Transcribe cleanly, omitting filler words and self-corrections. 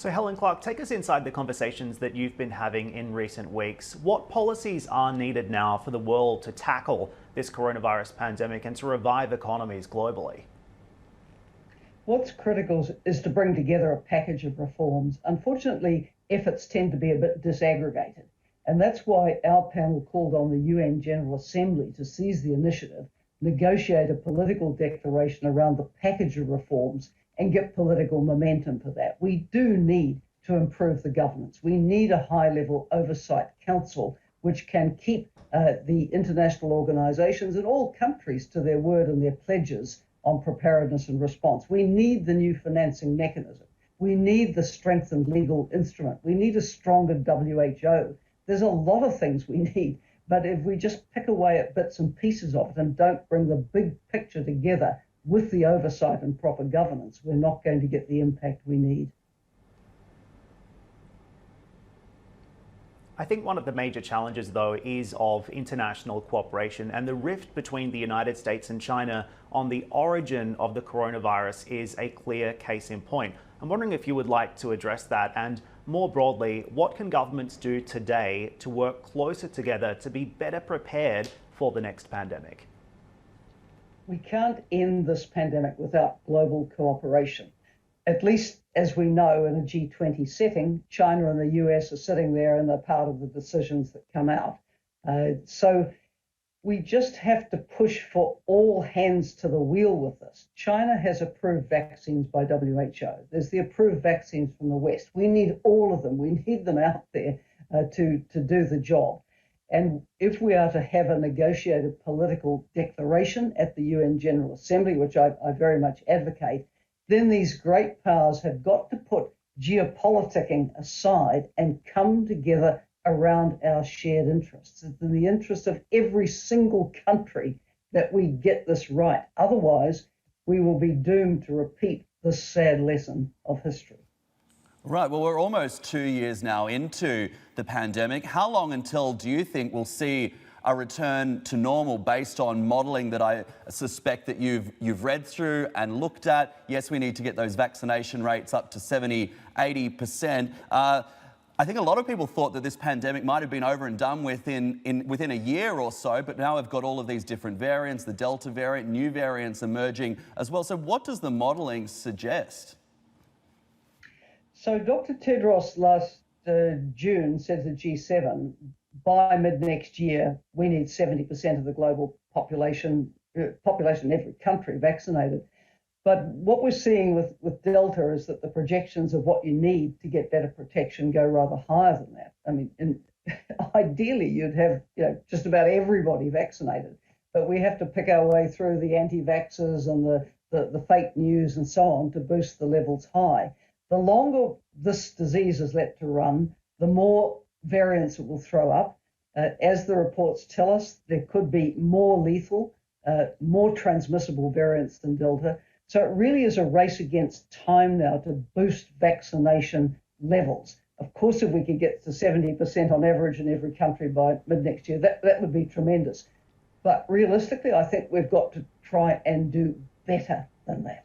So Helen Clark, take us inside the conversations that you've been having in recent weeks. What policies are needed now for the world to tackle this coronavirus pandemic and to revive economies globally? What's critical is to bring together a package of reforms. Unfortunately, efforts tend to be a bit disaggregated, and that's why our panel called on the UN General Assembly to seize the initiative, negotiate a political declaration around the package of reforms, and get political momentum for that. We do need to improve the governance. We need a high-level oversight council which can keep the international organisations and all countries to their word and their pledges on preparedness and response. We need the new financing mechanism. We need the strengthened legal instrument. We need a stronger WHO. There's a lot of things we need, but if we just pick away at bits and pieces of it and don't bring the big picture together with the oversight and proper governance, we're not going to get the impact we need. I think one of the major challenges, though, is of international cooperation, and the rift between the United States and China on the origin of the coronavirus is a clear case in point. I'm wondering if you would like to address that, and more broadly, what can governments do today to work closer together to be better prepared for the next pandemic? We can't end this pandemic without global cooperation. At least as we know, in a G20 setting, China and the US are sitting there and they're part of the decisions that come out. So we just have to push for all hands to the wheel with this. China has approved vaccines by WHO. There's the approved vaccines from the West. We need all of them. We need them out there to do the job. And if we are to have a negotiated political declaration at the UN General Assembly, which I very much advocate, then these great powers have got to put geopoliticking aside and come together around our shared interests. It's in the interest of every single country that we get this right. Otherwise, we will be doomed to repeat this sad lesson of history. Right, well, we're almost 2 years now into the pandemic. How long until do you think we'll see a return to normal based on modelling that I suspect that you've read through and looked at? Yes, we need to get those vaccination rates up to 70, 80%. I think a lot of people thought that this pandemic might have been over and done with within a year or so, but now we've got all of these different variants, the Delta variant, new variants emerging as well. So what does the modelling suggest? So Dr. Tedros last June said to G7, by mid-next year, we need 70% of the global population in every country vaccinated. But what we're seeing with Delta is that the projections of what you need to get better protection go rather higher than that. I mean, ideally, you'd have just about everybody vaccinated, but we have to pick our way through the anti-vaxxers and the fake news and so on to boost the levels high. The longer this disease is let to run, the more variants it will throw up. As the reports tell us, there could be more lethal, more transmissible variants than Delta. So it really is a race against time now to boost vaccination levels. Of course, if we could get to 70% on average in every country by mid-next year, that would be tremendous. But realistically, I think we've got to try and do better than that.